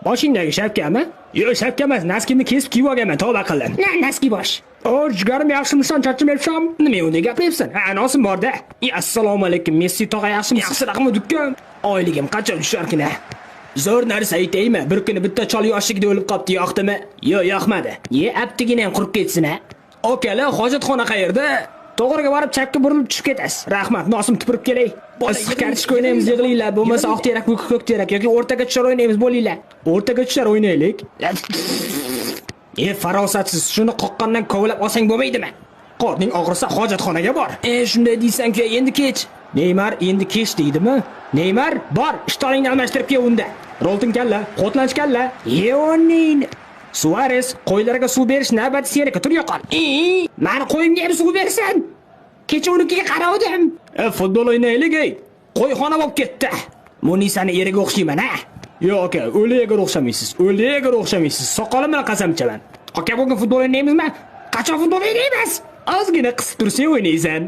Boshingdagi shapkami? Yo'q, shapka emas, naskimni kesib kiyib olganman, tavba qildim. Naski bosh. Jigarim yaxshimisan, charchamayapsan? Nima unday gapiryapsan? Ha, nosim bor-da. Assalomu alaykum, Messi tog'a yaxshimisiz? Yaxshi raqamni dukkan. Oyligim qachon tusharkin ha? Zo'r narsa aytaymi? Bir kuni bitta chol yoshligida o'lib qopti, yoqdimi? Yo'q, yoqmadi. Aptigina ham qurib ketsin ha. Okalar, hojatxona qayerda? To'g'riga borib chapga burilib tushib ketasiz. Rahmat, nosim tupurib kelay. Issiq kartoshka o'ynaymiz, yig'linglar. Bo'lmasa oq terak, ko'k terak yoki o'rtaga tushar o'ynaymiz, bo'linglar. O'rtaga tushar o'ynaylik. Farosatsiz, shuni qoqqandan kovlab olsang bo'lmaydimi? Qorning og'risa hojatxonaga bor. Shunday deysan-ku, endi kech. Neymar endi kech deydimi? Neymar, bor, ishtoningni almashtirib kel unda. Roltin kalla, qotlanch kalla. Yeonin. Suarez, qo'ylarga suv berish navbati seniki, tur yo'qol. Meni qo'yimga ham suv bersan. Kecha unikiga qaradim. Futbol o'ynaylik, ey. Qo'yxona bo'lib ketdi. Munisani eriga o'xshayman, ha? Yo'q aka, o'liga o'xshamaysiz. O'liga o'xshamaysiz. Soqolim bilan qasam ichaman. Aka, bugun futbol o'ynaymizmi? Qachon futbol o'ynaymiz? Ozgina qisib tursa o'ynaysan.